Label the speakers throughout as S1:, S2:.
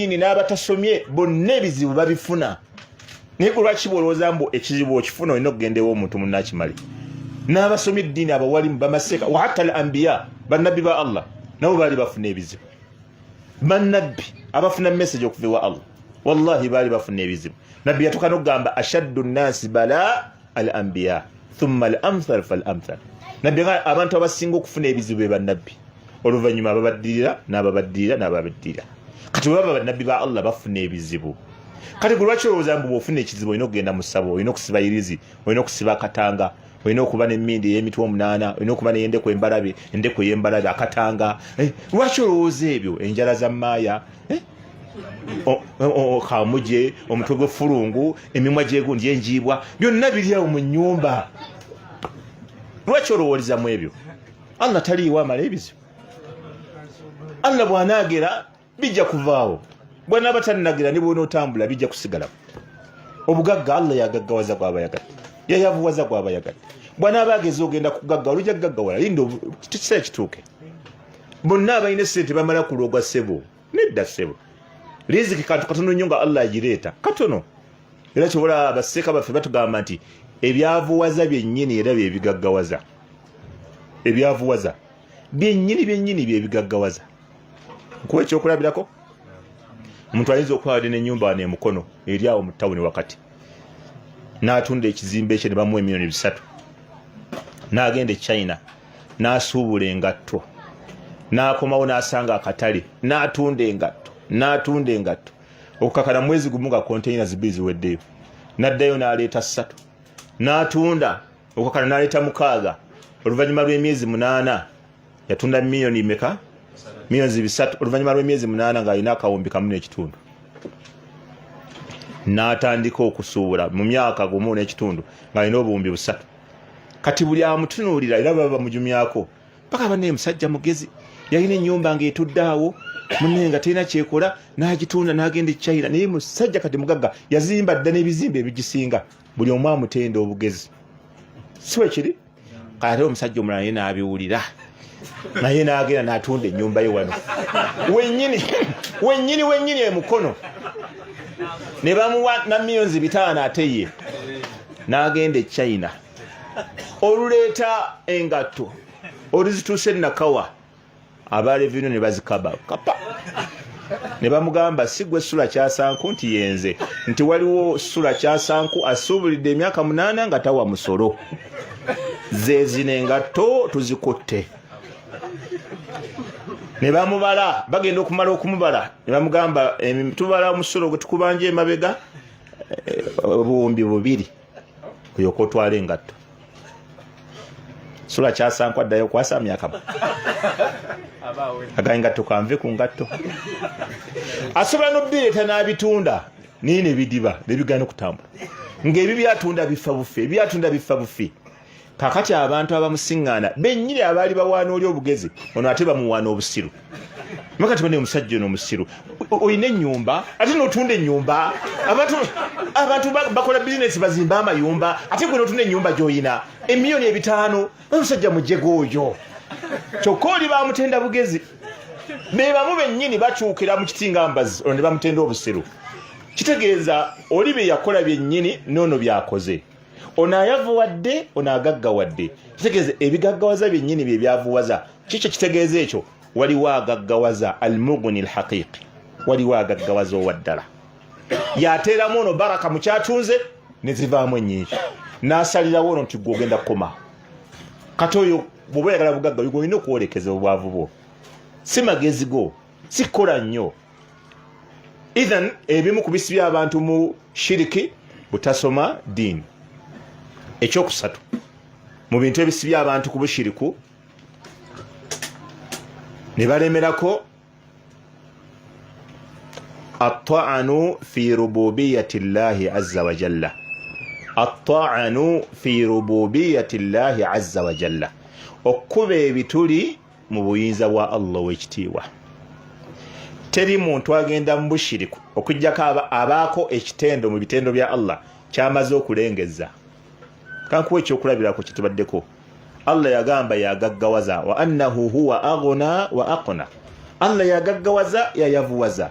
S1: dini n'abatasomye bonna ebizibu babifuna. Naye lwaki bw'olowooza mbu ekizibu okifuna olina okugenda ew'omuntu munnakimale? N'abasomye eddiini abawalimu bamaseeka wa hatta al anbiya bannabbi ba Allah nabo baali bafuna ebizibu. Bannabbi abafuna message okuva ewa Allah wallahi baali bafuna ebizibu. Nabbi yatuuka n'okugamba ashaddu nnaasi bala al anbiya thumma al amthal fal amthal. Nabbi abantu abasinga okufuna ebizibu be bannabbi, oluvannyuma ababaddirira n'ababaddirira. Kati bwe bannabbi ba Allah bafuna ebizibu. Kati lwaki olowooza mbu bw'ofuna ekizibu olina okugenda mu ssabo, olina okusiba irizi, olina okusiba akatanga, olina okuba n'emmindi ey'emitwe 8, olina okuba n'ey'endeku embalabe, endeku ey'embalabe, akatanga. Lwaki olowooza ebyo? Enjala za maaya, kamuje, omutwe gw'effulungu, emimwa gy'egundi enjiibwa, byonna biri awo mu nnyumba. Lwaki olowooleza mu ebyo? Allah taliiwo amala ebizibu. Allah bw'anaagera bijja kuvaawo. Bw'anaaba tannagira ne bw'onootambula bijja kusigala. Obugagga Allah yagaggawaza gw'abayagala, yayavuwaza gw'abayagala. Bw'anaaba ageze ogenda kugagga olujja kugaggawala, linda kiseera kituuke. Bonna abalina ssente bamala kulogwa ssebo. Nedda ssebo. Riziki kantu katono nnyo nga Allah agireeta, katono. Era kyobola abasseeka baffe batugamba nti ebyavuwaza byennyini era bye bigaggawaza. Ebyavuwaza byennyini bye bigaggawaza. Nkuwa ekyokulabirako? Omuntu ayinza okuba n'ennyumba wano emukono eri awo mu ttawuni wakati, n'atunda ekizimbe kye ne bamuwa $3 million, n'agenda e China n'asuubula engatto, n'akomawo n'asanga akatale n'atunda engatto, okukakana mwezi gumu nga konteyina zibiri ziweddeyo, n'addayo n'aleeta 3, n'atunda okukakana n'aleeta 6, oluvannyuma lw'emyezi 8 yatunda miliyoni meka? Milioni 3, oluvannyuma lw'emyezi 8 ng'alina akawumbi kamu n'ekitundu. N'atandika okusuubula mu myaka gumu n'ekitundu ng'alina obuwumbi 3. Kati buli amutunuulira era baba bamujumyako paka banne musajja mugezi, yalina ennyumba ng'etudde awo munne nga talina kyekola, n'agitunda n'agenda e China. Naye musajja kati mugagga yazimba dda n'ebizimbe ebigisinga, buli omu amutenda obugezi. Si bwe kiri? Kati omusajja omulala naye n'abiwulira, naye n'agenda n'atunda ennyumba ye wano wennyini emukono, ne bamuwa na miliyoni 5 ate ye n'agenda e China. Oluleeta engatto oluzituuse nakawa, abalevino ne bazikaba kapa, ne bamugamba si gwe Sula Kyasanku nti yenze, nti waliwo Sula Kyasanku asuubulidde emyaka 8 nga tawa musolo, zezino engatto tuzikutte. Ne bamubala, bagenda okumala okumubala, ne bamugamba tubala omusolo gwe tukubanja emabega obuwumbi 2 kulyoka otwala engatto. Sula Kyasanku addayo kwasa myaka agangatto kanve ku ngatto, asobola n'obbireeta n'abitunda naye ne bidiba ne bigana okutambula, ng'ebyo byatunda bifa bufi. Kakati abantu abamusiŋŋaana bennyini abaali bawaana oli obugezi, ono ate bamuwaana obusiru. Makati bane omusajja ono musiru, oyina ennyumba ate n'otunda ennyumba. Abantu bakola bizinesi bazimba amayumba, ate gwe n'otunda ennyumba gy'oyina $5 million. Omusajja mujjego oyo kyokka oli bamutenda bugezi, be bamu bennyini bakyukira mu kitingambazi ono ne bamutenda obusiru. Kitegeeza oli bye yakola byennyini n'ono byakoze, ono ayavuwadde ono agaggawadde. Kitegeeza ebigaggawaza byennyini bye byavuwaza. Kikyo kitegeeza ekyo waliwo agaggawaza almughni alhaqiqi, waliwo agaggawaza owaddala. Yateeramu ono baraka mu kyatunze ne zivaamu ennyingi, n'asalirawo ono nti gwe ogenda kukoma. Kati oyo bw'oba oyagala bugagga olina okwolekeza obwavu bwo, si magezi go, si kukola nnyo. Ithan ebimu ku bisi by'abantu mu shiriki butasoma ddiini. Ekyokusatu mu bintu ebisi by'abantu ku bushiriku ne balemerako at-ta'anu fi rububiyyati llahi azza wa jalla. At-ta'anu fi rububiyyati llahi azza wa jalla, okuba ebituli mu buyinza bwa Allah w'ekitiibwa. Teri muntu agenda mu bushiriku okujjako abaako ekitendo mu bitendo bya Allah kyamaze okulengeza. Kankuwa ekyokulabirako kitubaddeko, Allah yagamba yagaggawaza wa annahu huwa aghna wa aqna. Allah yagaggawaza yayavuwaza.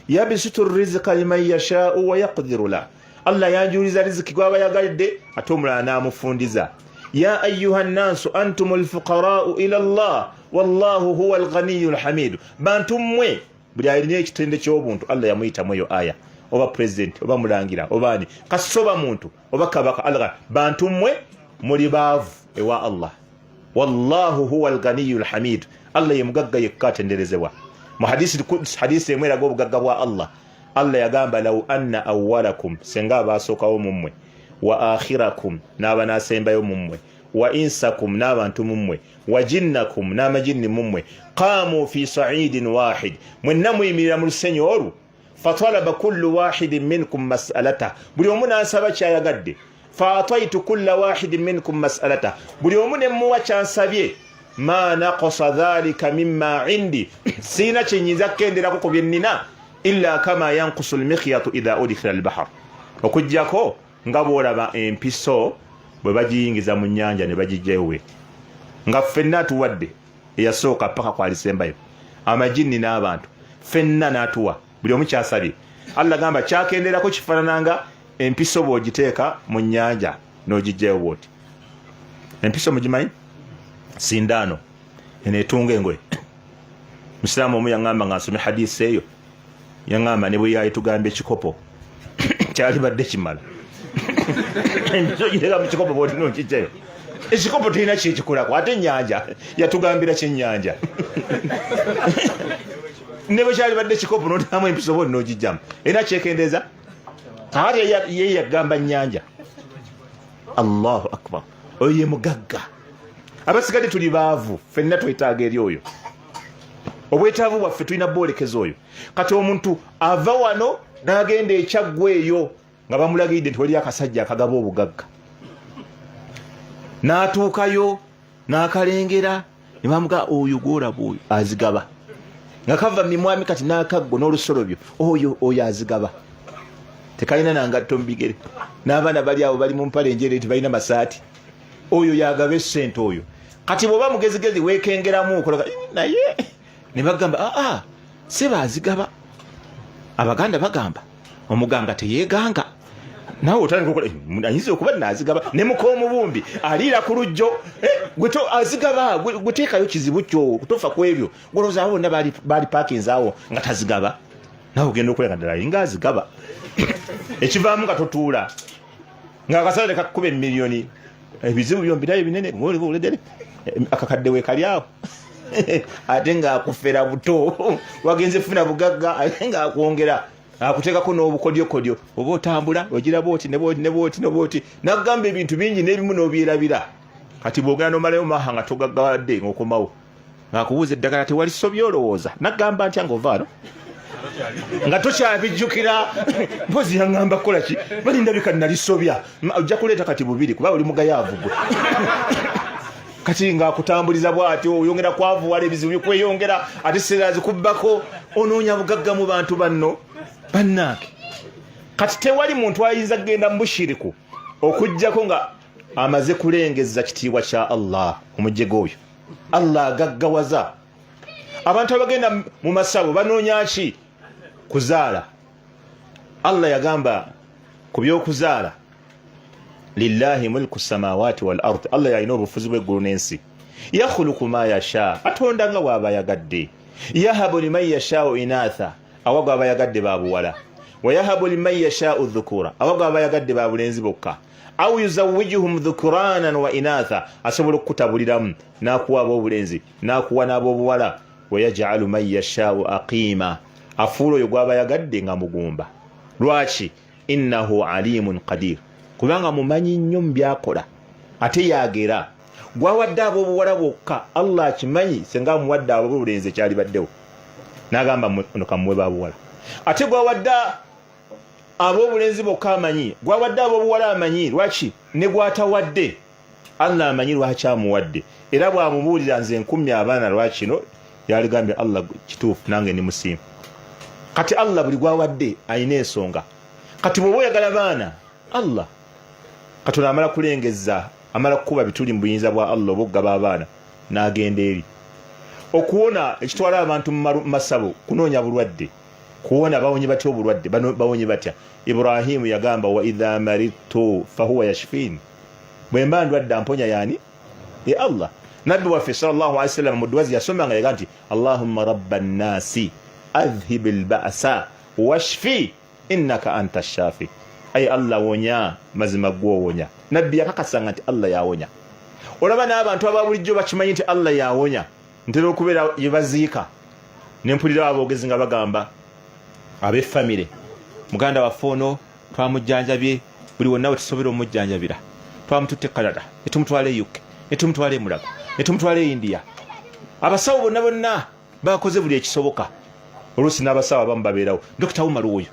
S1: yabsutu rizqa liman yasha'u wa yaqdiru la. Allah yanjuliza riziki gwaba yagadde ate omulala n'amufundiza. Ya ayyuha nnasu antumul fuqara'u ila Allah wallahu huwal ghaniyyul hamid. Bantu mmwe buli alina ekitende ky'obuntu Allah yamuyita mu eyo aya, oba president oba mulangira oba ani kasoba muntu oba kabaka. Allah bantu mmwe muli baavu ewa Allah, wallahu huwal ghaniyyul hamid. Allah ye mugagga yekka atenderezebwa. Mu hadisi emwe eraga obugagga bwa Allah. Allah yagamba law anna awwalakum, senga abasookawo mu mmwe, wa akhirakum n'abanaasembayo mu mmwe, wa insakum n'abantu mu mmwe, wa jinnakum n'amajinni mu mmwe, qaamu fi sa'idin wahid, mwenna muyimirira mu lusenyi olwo, fatalaba kullu wahidin minkum mas'alata, buli omu n'asaba kyayagadde, fa ataitu kulla wahidin minkum mas'alata, buli omu ne muwa kyansabye, ma naqasa dhalika mimma indi, siina kyenyinza kukenderako ku bye nnina, illa kama yanqusu almikhyatu idha udkhila albahar, okujjako nga bwolaba empiso bwe bagiyingiza mu nnyanja ne bagijjewe, nga ffenna atuwadde eyasooka paka kwalisembayo, amajinni n'abantu ffenna n'atuwa, buli omu kyasabye. Allah gamba kyakenderako kifaanananga empiso bw'ogiteeka mu nnyanja n'ogijjewo bw'oti. Empiso mugimanyi? Sindaano eneetunga engoye. Musiraamu omu yaŋŋamba nga nsome hadisi eyo, yaŋŋamba ne bwe yayitugamba ekikopo kyali badde kimala. Empiso giteeka mu kikopo bw'oti n'okijjayo, ekikopo tulina kyekikolako, ate ennyanja yatugambira kyennyanja. Ne bwe kyali badde ekikopo n'otamu empiso bw'oti n'ogijjamu, era kyekendeeza ate ye yagamba nnyanja. Allahu akbar, oyo ye mugagga. Abasigadde tuli baavu, ffenna twetaaga eri oyo. Obwetaavu bwaffe tulina bwolekeza oyo. Kati omuntu ava wano n'agenda ekyaggwa eyo nga bamulagidde nti waliyo akasajja akagaba obugagga, n'atuukayo n'akalengera ne bamugaa oyo gwolaba oyo azigaba, nga kava mimwami kati n'akaggo n'olusolobyo, oyo azigaba, tekalina nangatto mu bigere, n'abaana bali awo bali mu mpale enjereere tebalina masaati, oyo yagaba essente oyo. Kati bw'oba mugezigezi weekengeramu okolaga naye ne bagamba se baazigaba. Abaganda bagamba omuganga teyeeganga, nawe otandika okola ayinza okuba naazigaba. Ne mukoomubumbi aliira ku lujjo gwe azigaba, gwe teekayo kizibu kyo tofa ku ebyo, golowooza abo bonna baali paakinzi awo nga tazigaba, nawe ogenda okuleka ddala alinga azigaba. Ekivaamu nga totuula ng'akasale kakkuba emiliyoni, ebizibu byombirayo binene, ng'oledere akakadde weekali awo ate ng'akufera buto, wagenze funa bugagga ate ng'akwongera akuteekako n'obukodyokodyo, oba otambula ogira booti ne booti ne booti ne booti, n'agamba ebintu bingi n'ebimu n'obyerabira. Kati bw'ogenda n'omalayo maaha nga togaggawadde ng'okomawo, ng'akubuuza eddagala tewali sobya olowooza, n'agamba ntya ng'ovaano nga tokyabijjukira. Mpozi yaŋŋamba kukola ki, bali ndabika nalisobya, ojja kuleeta kati bubiri kuba oli mugayaavu gwe. Kati ng'akutambuliza bw'atyo, oyongera kwavuwala ebizibu bikweyongera, ate essera zikubbako, onoonya bugagga mu bantu banno bannaake. Kati tewali muntu ayinza kugenda mu bushiriku okuggyako nga amaze kulengeza kitiibwa kya Allah omujjega oyo. Allah agaggawaza. Abantu abagenda mu masabo banoonya ki? Kuzaala. Allah yagamba ku by'okuzaala, lillahi mulku samawati wal ard, Allah yalina obufuzi bw'eggulu n'ensi. Yakhluqu ma yasha, atonda nga bw'aba yagadde. Yahabu liman yasha'u inatha, awa gw'aba yagadde babuwala. Wa yahabu liman yasha'u dhukura, awa gw'aba yagadde babulenzi bokka. Aw yuzawwijuhum dhukuranan wa inatha, asobola okukutabuliramu n'akuwa ab'obulenzi n'akuwa n'ab'obuwala. Wa yaj'alu man yasha'u aqima, afuula oyo gw'aba yagadde nga mugumba. Lwaki? Innahu alimun qadir, kubanga mumanyi nnyo mu byakola ate yagera. Gwawadde ab'obuwala bwokka Allah akimanyi, senga amuwadde ab'obulenzi kyali baddewo n'agamba ono kamuwe babuwala. Ate gwawadde ab'obulenzi bokka amanyi, gwawadde ab'obuwala amanyi. Lwaki? Ne gwatawadde Allah amanyi lwaki amuwadde, era bw'amubuulira nze nkumi abaana lwakino yaligambye Allah kituufu nange ndi musiimu. Kati Allah buli gwawadde ayina ensonga. Kati bw'oba oyagala baana Allah, Katonda amala kulengeza, amala kukuba bituli mu buyinza bwa Allah obugaba abaana n'agenda eri okuwona ekitwala abantu mu masabo kunoonya bulwadde. kuwona bawonye batya obulwadde bano bawonye batya. Ibrahimu yagamba wa idha maridtu fahuwa yashfin, bwe mba ndwadde amponya yani Allah. Nabbi waffe sallallahu alaihi wasallam mu dduwa yasomanga yaga nti Allahumma rabban nasi adhhib alba'sa washfi innaka anta shafi, ay Allah wonya mazima gwowonya. Nabbi yakakasanga nti Allah yawonya. Olaba n'abantu ababulijjo bakimanyi nti Allah yawonya, ntera okubeera yebaziika nempulira aboogezi nga bagamba ab'effamire, muganda waffe ono twamujjanjabye buli wonna we tusobera omujjanjabira, twamututte Canada ne tumutwala e UK ne tumutwala e Mulago ne tumutwala e India. Abasawo bonna bonna bakoze buli ekisoboka. Oluusi n'abasawo abamu babeerawo, Dr. Umar oyo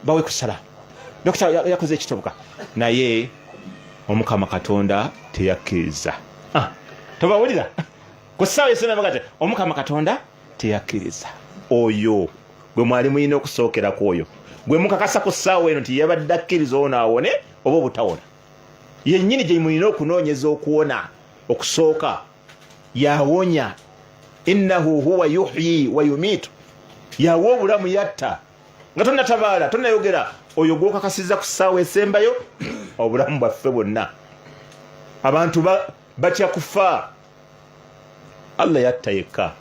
S1: bawe ku salamu, Dr. yakoze ekisoboka, naye Omukama Katonda teyakkiriza. Tobawulira ku ssaawa esona bagate Omukama Katonda teyakkiriza. Oyo gwe mwali muyina okusookerako, oyo gwe mukakasa ku ssaawa eno nti yabadde akkiriza ono awone oba obutawona. Yennyini gye mulina okunoonyeza okuwona okusooka, yawonya. Innahu huwa yuhyi wa yumiitu, yawa obulamu yatta. Nga tonnatabaala tonnayogera, oyo gwokakasiza ku ssaawa esembayo obulamu bwaffe bwonna. Abantu batya kufa, Allah yatta yekka.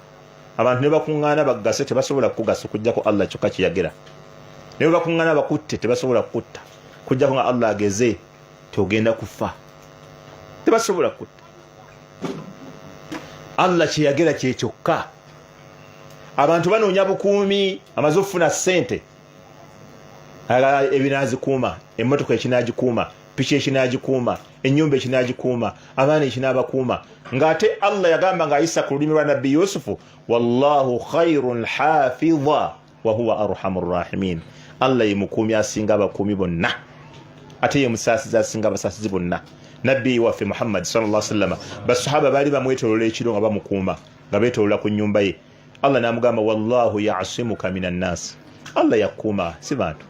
S1: Abantu ne bakuŋŋaana baggase tebasobola kugasa okuggyako Allah kyokka kiyagera. Ne bakuŋŋaana bakutte tebasobola kutta kuggyako nga Allah ageze togenda kufa, tebasobola kutta. Allah kyeyagera kye kyokka. Abantu banoonya bukuumi, amaze okufuna ssente, ebinaazikuuma, emmotoka ekinaagikuuma, piki ekinaagikuuma, ennyumba ekinaagikuuma, abaana ekinaabakuuma. Ng'ate Allah yagamba ng'ayisa ku lulimi lwa Nabbi Yusufu, wallahu khairun hafidha wa huwa arhamur rahimin. Allah ye mukuumi asinga abakuumi bonna, ate ye musaasizi asinga abasaasizi bonna. Nabbi waffe Muhammad sallallahu alaihi wasallam basahaba baali bamwetoolola ekiro nga bamukuuma, nga beetoolola ku nnyumba ye. Allah n'amugamba wallahu ya'simuka minan nas. Allah yakuuma, si bantu.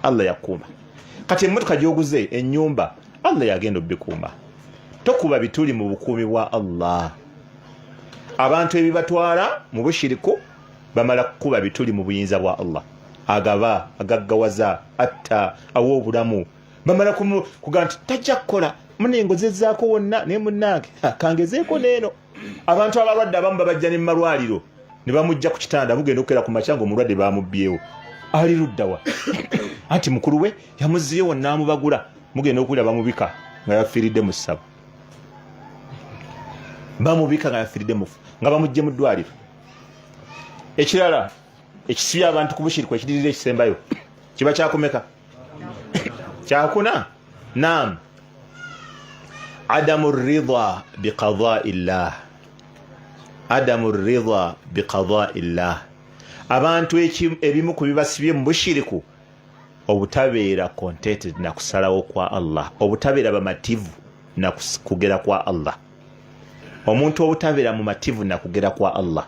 S1: Allah yakuuma. Kati emmotoka gy'oguze, ennyumba, Allah yagenda obbikuuma. Tokuba bituli mu bukuumi bwa Allah. Abantu ebibatwala mu bushiriku bamala kukuba bituli mu buyinza bwa Allah. Agaba, agaggawaza, atta, awa obulamu. Bamala kugamba nti tajja kukola, munengozezzaako wonna ne munnange kangezeeko neeno. Abantu abalwadde abamu babajja ne mu malwaliro ne bamujja ku kitanda, bugenda okukeera ku makya ng'omulwadde baamubyewo. Ali luddawa anti mukulu we yamuzzeewo n'amubagula, mugenda okuwulira bamubika nga yafiiridde mu ssabo, bamubika nga yafiiridde mufu nga bamugje mu ddwaliro. Ekirala ekisibya abantu ku bushiriku ekidirira ekisembayo kiba kyakumeka? Kyakuna. Naam, adamu ridha biqada'illah. Adamu ridha biqada'illah. Abantu ebimu ku bibasibye mu bushiriku obutabeera contented na kusalawo kwa Allah, obutabeera bamativu na kugera kwa Allah. Omuntu obutabeera mu mativu na kugera kwa Allah.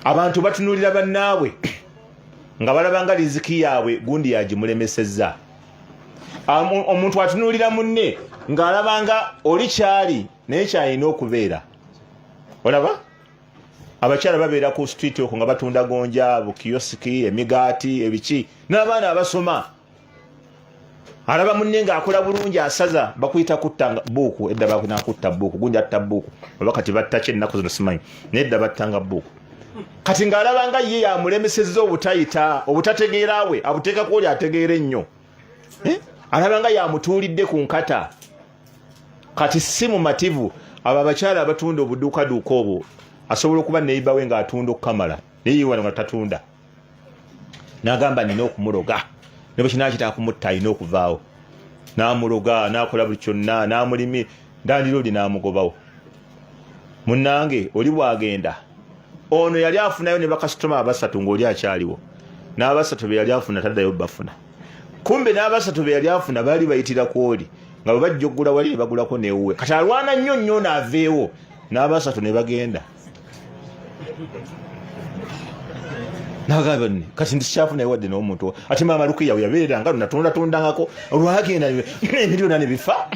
S1: Abantu batunulira bannaabwe nga balabanga riziki yaabwe gundi yagimulemesezza. Omuntu atunulira munne ng'alabanga oli kyali naye kyalina okubeera. Olaba? Abakyala babeera ku street okwo nga batunda gonja, bukiyosiki, emigaati, ebiki, n'abaana abasoma. Alaba munne ng'akola bulungi asaza, bakuyita kutta buuku. Edda bakutta buuku, gundi atta buuku. Oba kati batta ki ennaku zino simanyi, naye edda battanga buuku. Kati ng'alabanga ye yamulemesezza obutayita, obutategeera we, abuteekako oli ategeera ennyo. Alabanga yamutuulidde ku nkata. Kati si mumativu. Abo abakyala abatunda obuduukaduuka obwo, asobola okuba neiba we ng'atunda okukamala, naye yiwano nga tatunda. N'agamba nina okumuloga, ne bwe kinaakita kumutta alina okuvaawo. N'amuloga, n'akola buli kyonna, n'amulimi, ndandiroodi n'amugobawo. Munnange oli bw'agenda, ono yali afunayo ne bakasitoma abasatu ng'oli akyaliwo. N'abasatu be yali afuna taddayo bafuna. Kumbe n'abasatu be yali afuna baali bayitira ku oli, nga bwe bajja oggula wali ne bagulako neewuwe. Kati alwana nnyo nnyo n'aveewo, n'abasatu ne bagenda. Nagamba nti kati ndikyafuna wadde n'omuntu ate maama Lukiya yabeeranga lunatundatundangako olwagenda emiliyoni ne bifa.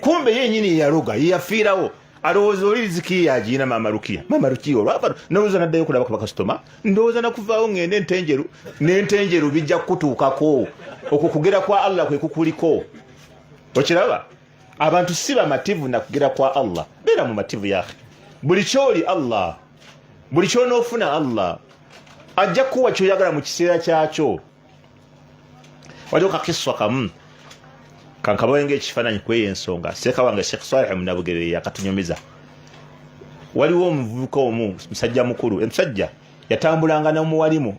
S1: Kumbe yennyini yaloga, yafiirawo. alowooza oli riziki yagiina mama Rukiya olwava ndowooza naddayo kulaba ku bakasitoma ndowooza nakuvaawo ngende n'entenjeru bijja kukutuukako okwo kugera kwa Allah kwe kukuliko okiraba abantu si bamativu nakugera kwa Allah beera mu mativu yake buli kyoli Allah buli kyonoofuna Allah ajja kuwa kyoyagala mu kiseera kyakyo waliwo kakiswa kamu kankabawenga ekifaananyi kweyo ensonga seeka wange Sheikh Saleh Munabugere yakatunyumiza waliwo omuvubuka omu musajja mukulu emusajja yatambulanga n'omuwalimu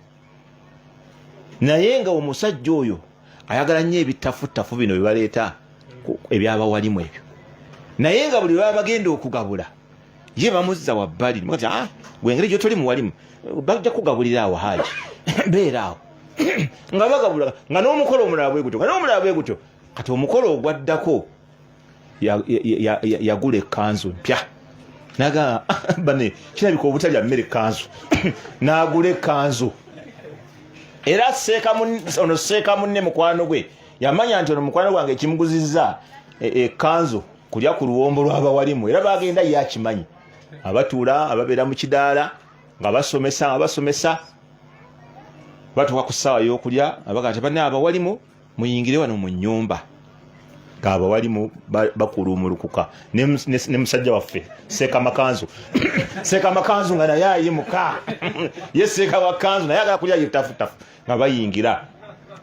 S1: naye nga omusajja oyo ayagala nnyo ebitafutafu bino bye baleeta ebyabawalimu ebyo naye nga buli baba bagenda okugabula ye bamuzza wabbali gwengeri gyotoli muwalimu bajja kugabulira awo haji beera awo nga bagabula nga n'omukolo omulala bwe gutyo kati omukolo ogwaddako yagula ekkanzu mpya naga bane kirabika obutalya mmere ekkanzu n'agula ekkanzu era seeka munne mukwano gwe yamanya nti ono mukwano gwange ekimuguzizza ekkanzu kulya ku luwombo lw'abawalimu era bagenda yakimanyi abatuula ababeera mu kidaala nga basomesa batuuka ku ssaawa y'okulya abaga ati banne abawalimu muyingire wano mu nnyumba ng'abawalimu bakulumulukuka ne musajja waffe seeka makanzu nga naye ayimuka ye seeka wa kanzu naye agala kulya yetafutafu nga bayingira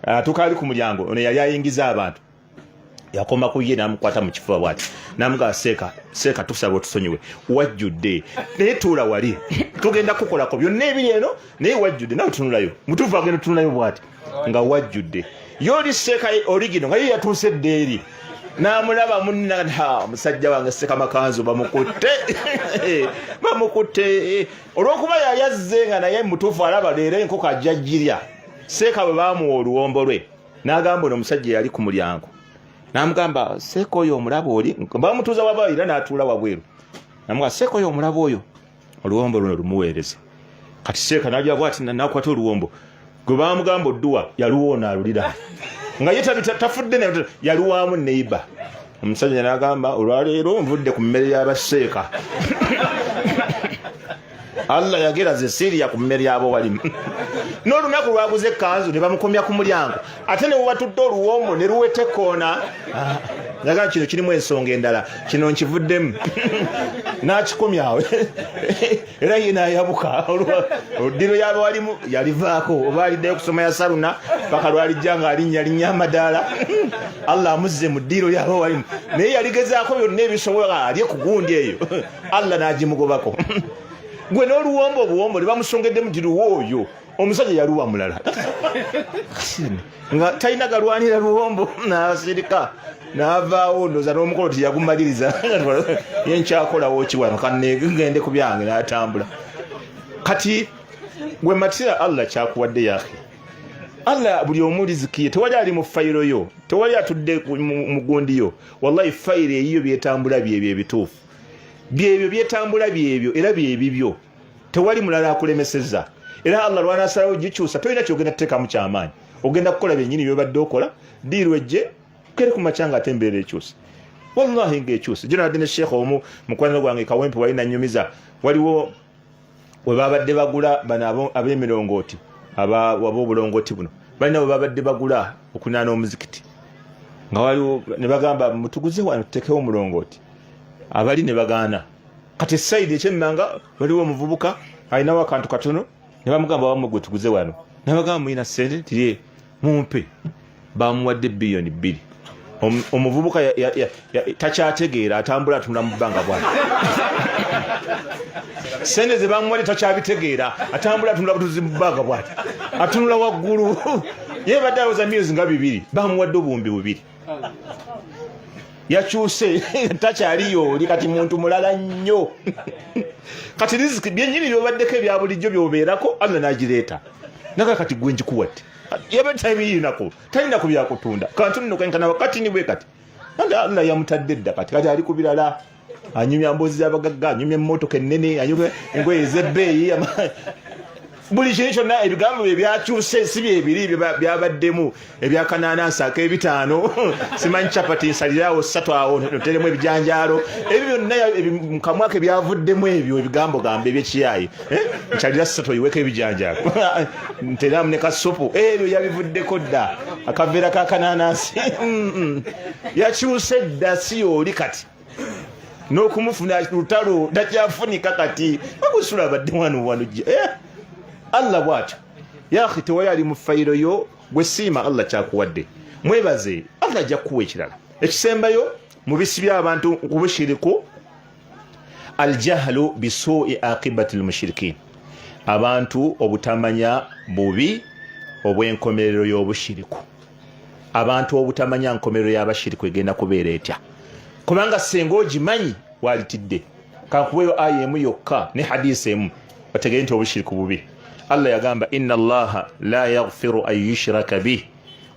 S1: atuuka ali ku mulyango ono yali ayingiza abantu yakoma ku ye namukwata mu kifuba bwati namugaa seeka tusaba otusonyiwe wajjudde naye tuula wali tugenda kukolako byonna ebiri eno naye wajjudde nawe tunulayo mutuufu agenda tunulayo bwati nga wajjudde yoli seeka origino nga ye yatuuse eddeeri n'amulaba munna musajja wange seeka makanzu bamukutte olw'okuba yayazze nga naye mutuufu alaba leero enkoko ajja jirya seeka bwe baamuwa oluwombo lwe n'agamba ono omusajja yali ku mulyango namugamba seeka oyo omulaba oli bamutuuza waba era n'atuula wabweru namugamba seeka oyo omulaba oyo oluwombo luno lumuweereze kati seeka n'ajja bwati nakwata oluwombo gwe bamugamba odduwa yaluwoona alulira nga ye tafudde yaluwaamu neiba omusajja n'agamba olwaleero nvudde ku mmere y'abaseeka Allah yageraze Syria ku mmere y'abawalimu n'olunaku lwaguze ekkanzu ne bamukomya ku mulyango ate ne bubatudde oluwombo ne luwete koona naga kino kirimu ensonga endala kino nkivuddemu n'akikomyawe era ye n'ayabuka oddiro y'abawalimu yalivaako oba aliddeyo kusoma ya Saluna paka lwalijja nga alinnya amadaala Allah amuzze mu ddiro y'abawalimu naye yaligezaako byonna ebisobola alye ku gundi eyo Allah n'agimugobako gwe n'oluwombo obuwombo ne bamusongeddemu nti luwa oyo omusajja yaluwa mulala nga talina galwanira luwombo n'asirika n'avaawo ndoza n'omukolo tiyagumaliriza yenkyakolawo kiwano kanegende ku byange n'atambula kati gwe matira Allah kyakuwadde yake Allah buli omu riziki ye tewali ali mu fayiro yo tewali atudde mu gundi yo wallahi fayiro eyiyo byetambula byebyo ebituufu byebyo byetambula byebyo era byebibyo tewali mulala akulemeseza era Allah lwanasalawo gikyusa tolina kyogenda tuteekamu kyamaanyi ogenda kukola byennyini byobadde okola diirwe ejje kere ku makyanga ate embeera ekyusa wallahi ng'ekyusa gino nadde ne sheekh omu mukwano gwange kawempe wali nanyumiza waliwo we babadde bagula bano ab'emirongooti ab'obulongooti buno balina we babadde bagula okunaana omuzikiti nga waliwo ne bagamba mutuguze wano tutekewo omulongooti abali ne bagaana kati saidi ekyemmanga waliwo omuvubuka alinawo akantu katono ne bamugamba wamwe gwe tuguze wano ne bagamba mulina ssente tiri mumpe bamuwadde biliyoni 2 omuvubuka takyategeera atambula atunula mu bbanga bwati sente ze bamuwadde takyabitegeera atambula atunula butuzi mu bbanga bwati atunula waggulu ye badde alowooza myezi nga 2 bamuwadde obuwumbi 2 yakyuse takyaliyo oli kati muntu mulala nnyo kati riziki byennyini byobaddeko ebya bulijjo byobeerako Allah n'agireeta naga kati gwe njikuwadde yaba tabirinako talina ku byakutunda kantu nno kenkana wakati ni bwe kati Allah yamutadde dda kati ali ku birala anyumya mbozi z'abagagga anyumya emmotoka ennene anyumya engoye ez'ebbeeyi buli kintu kyonna ebigambo bye byakyuse si byebiri byabaddemu ebyakananansi ak'ebitaano simanyi capati nsalirawo 3 awo noteremu ebijanjaalo ebyo byonna mukamwa ke byavuddemu ebyo ebigambo gambe ebyekiyayi nsalira 3 oyiweko ebijanjaalo nteramu ne kasupu ebyo yabivuddeko dda akaveera kakananansi yakyuse dda si yooli kati n'okumufuna lutalo dakyafunika kati bagusula badde wano Allah bw'atyo yaakhi tewali mu fayiro yo gwe siima Allah kyakuwadde mwebaze Allah ajja kuwa ekirala ekisembayo mu bisi by'abantu ku bushiriku aljahlu bisuui aqibati lmushirikin abantu obutamanya bubi obw'enkomerero y'obushiriku abantu obutamanya nkomerero y'abashiriku egenda kubeera etya kubanga senga ogimanyi walitidde kankuweyo aya emu yokka ne hadisi emu bategere nti obushiriku bubi Allah yagamba inna Allaha la yaghfiru an yushraka bih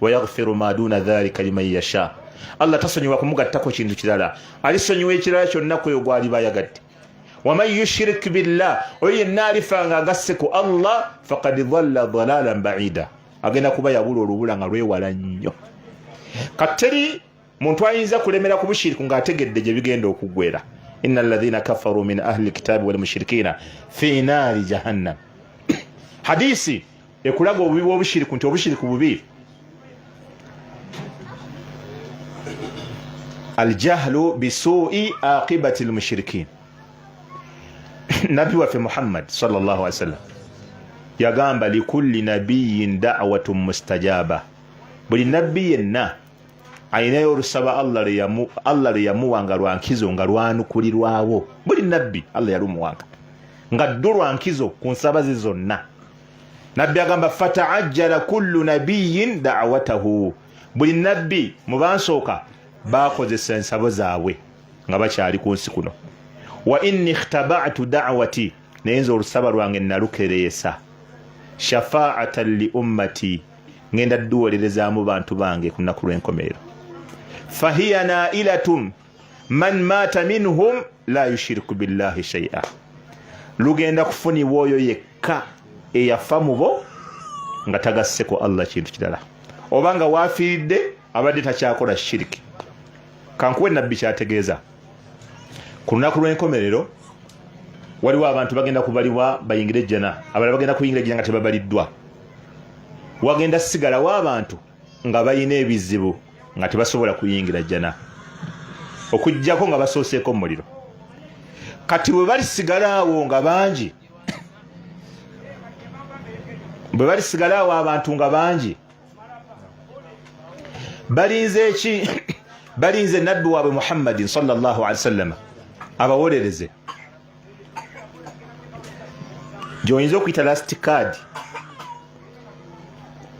S1: wa yaghfiru ma duna dhalika liman yasha. Allah tasonyiwa kumugattako kintu kirala, alisonyiwa ekirala kyonna kweyo gwaliba yagadde. Wa man yushrik billah oyo yenna alifanga agasse ku Allah faqad dhalla dhalalan ba'ida, agenda kuba yabula olubula nga lwewala nnyo. Kateri muntu ayinza kulemera ku bushiriku ng'ategedde gye bigenda okuggwera. Innal ladhina kafaru min ahli alkitabi wal mushrikina fi nari jahannam. Hadisi ekulaga obubi bw'obushiriku nti obushiriku bubi. Aljahlu bisuui aqibati almushrikin. Nabi waffe Muhammad sallallahu alaihi wasallam yagamba likulli nabiyyin da'watun mustajaba. Buli nabbi yenna ayinayo olusaba Allah lyeyamuwanga lwankizo nga lwanukulirwawo. Buli nabbi Allah yalumuwanga nga ddu lwankizo ku nsaba ze zonna. Nabbi agamba fata'ajjala kullu nabiyyin da'watahu. Buli nabbi mu bansooka bakozesa ensabo zaabwe nga bakyali ku nsi kuno. Wa inni ikhtaba'tu da'wati, naye nze olusaba lwange nalukereesa. Shafa'atan li ummati, ngenda dduwolerezaamu bantu bange ku nnaku lw'enkomerero. Fahiya na'ilatun man mata minhum la yushiriku billahi shay'a. Lugenda kufunibwa oyo yekka eyafa mu bo nga tagasseko Allah kintu kirala, obanga waafiiridde abadde takyakola shiriki. Kankuwe nabbi kyategeeza ku lunaku lw'enkomerero waliwo abantu bagenda kubalibwa bayingire ejjana, abalala bagenda kuyingira ejjana nga tebabaliddwa. Wagenda sigalawo abantu nga bayina ebizibu nga tebasobola kuyingira ejjana okujjako nga basooseeko mu muliro. Kati bwe balisigalawo nga bangi, bwe balisigalawo abantu nga bangi, balinze eki? Balinze nabbi waabwe Muhammadin sallallahu alaihi wasallam abawolereze. Gy'oyinza okuyita last card.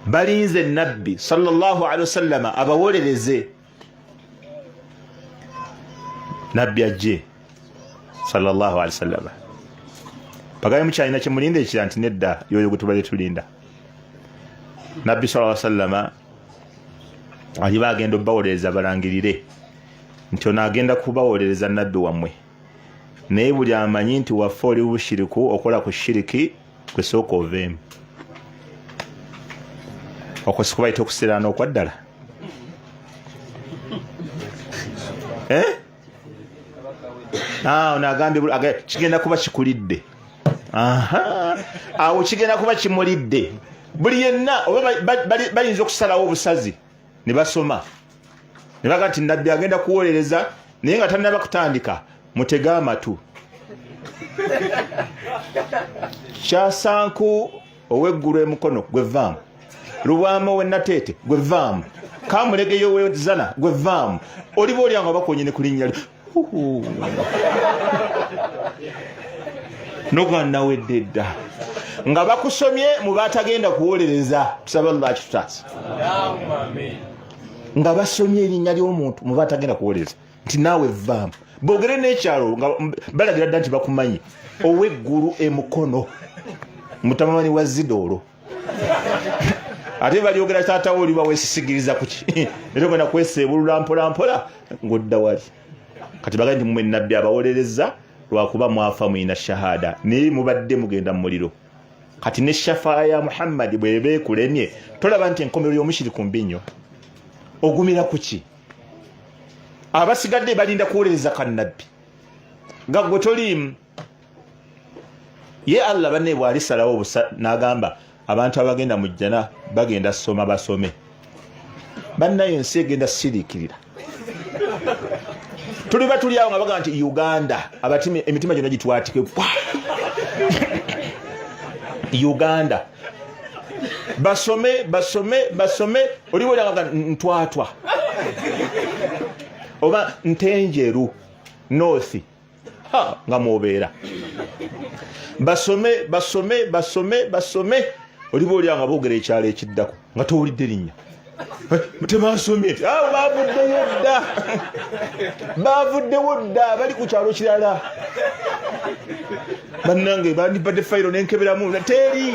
S1: Balinze nabbi sallallahu alaihi wasallam abawolereze. Nabbi ajje sallallahu alaihi wasallam pagaye mukyalina kyemulinda ekira nti nedda yoyo gwe tubale tulinda. Nabbi sallallahu alaihi wasallam aliba agenda obawolereza balangirire nti ono agenda kubawolereza nabbi wammwe, naye buli amanyi nti waffe oli bushiriku okola ku shiriki gwe sooka oveemu. Okwo si kubayita okusiraana okwa ddala? Ono agambye kigenda kuba kikulidde. Awo kigenda kuba kimulidde. Buli yenna oba bayinza okusalawo obusazi ne basoma ne baga nti nabbi agenda kuwolereza naye nga tannaba kutandika, mutege amatu. Kyasanku ow'eggulu emukono gwe vaamu, Lubwama ow'ennateete gwe vaamu, Kamulegeyo ow'ezana gwe vaamu. Oliba olyanga bakonyene ku linnya nogannawedde dda nga bakusomye mu batagenda kuwolereza. Tusaba Allah kitutaasa nga basomye erinnya ly'omuntu mu batagenda kuwolereza nti naawe vaamu. Boogere n'ekyalo nga balagira dda nti bakumanyi. Ow'eggulu emukono, mutamanyi wa Zidoolo. Ate balyogera taatawo oliba weesisigiriza kuki era ogenda kweseebulula mpola mpola ng'odda wali. Kati bagamba nti mmwe nabbi abawolereza lwakuba mwafa mulina shahada naye mubadde mugenda mu muliro. kati ne shafaa ya Muhammad bwebe kulemye tolaba nti enkomero y'omushiriku mbi nnyo ogumira ku ki abasigadde balinda kuwolereza kannabbi nga gwe toliimu ye Allah banne bw'alisalawo obusa n'agamba abantu abagenda mu jjana bagenda soma basome bannayo ensi egenda siriikirira tuli batuli awo nga bagamba nti Uganda emitima gyonna gitwatike Uganda basome oliwo langa ntwatwa oba ntenjeru north nga mubeera basome oliwo langa boogera ekyalo ekiddako nga towulidde linnya tebansomye nti awo bavuddewo dda bali ku kyalo kirala bannange bandibadde fayiro nenkeberamu teri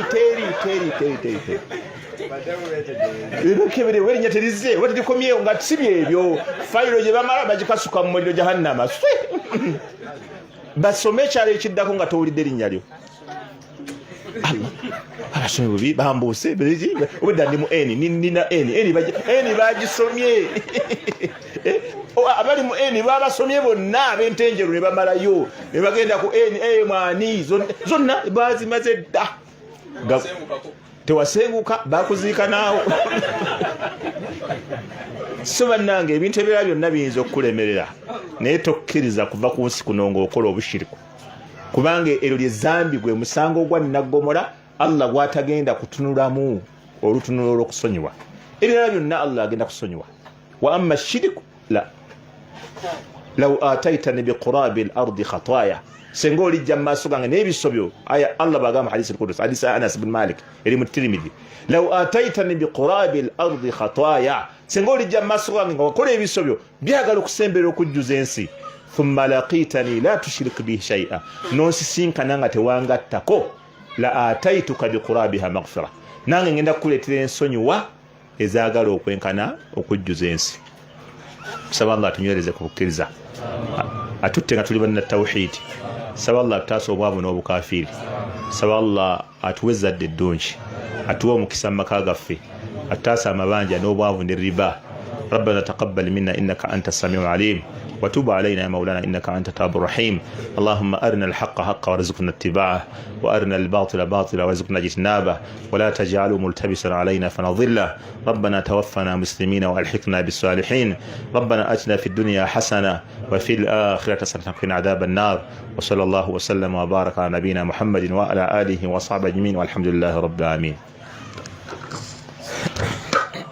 S1: ebekebere werinnya terize oba terikomyewo nga si byebyo fayiro gye bamala bagikasuka mu muliro jahannama basome ekyalo ekiddako nga towulidde linnya lyo abasomi bubi bambuuse obudda ndi mu nina eni bagisomye abali mu eni babasomye bonna ab'entenjeru ne bamalayo ne bagenda ku eni mwani zonna bazimaze dda tewasenguka bakuziika naawo so bannange ebintu ebirala byonna biyinza okukulemerera naye tokkiriza kuva ku nsi kuno ng'okola obushiriku kubanga eryo lyezambi gwe musango ogwa Nnaggomora Allah gwatagenda kutunulamu olutunula olw'okusonyiwa ebirala byonna Allah agenda kusonyiwa wa amma shiriku la law ataitani biqurabi al-ardi khataaya senga olijja mu maaso gange n'ebisobyo aya Allah bagamba hadisi al-Qudus hadisi Anas bin Malik eri mu Tirmidhi law ataitani biqurabi al-ardi khataaya senga olijja mu maaso gange nga wakola ebisobyo byagala okusembera okujjuza ensi thumma laqitani la tushrik bihi shay'a nonsisinkana nga tewangattako la ataituka biqurabiha maghfira nange ngenda kukuleetera ensonyiwa ezaagala okwenkana okujjuza ensi saba Allah tunywereze ku bukkiriza atutte nga tuli banna tawhidi saba Allah atutaasa obwavu n'obukafiiri saba Allah atuwe ezzadde eddungi atuwe omukisa mu maka gaffe atutaasa amabanja n'obwavu ne riba ربنا تقبل منا إنك أنت السميع العليم وتوب علينا يا مولانا إنك أنت التواب الرحيم اللهم أرنا الحق حقا وارزقنا اتباعه وأرنا الباطل باطلا وارزقنا اجتنابه ولا تجعله ملتبسا علينا فنضله ربنا توفنا مسلمين وألحقنا بالصالحين ربنا أتنا في الدنيا حسنة وفي الآخرة حسنة وقنا عذاب النار وصلى الله وسلم وبارك على نبينا محمد وعلى آله وصحبه أجمعين والحمد لله رب العالمين.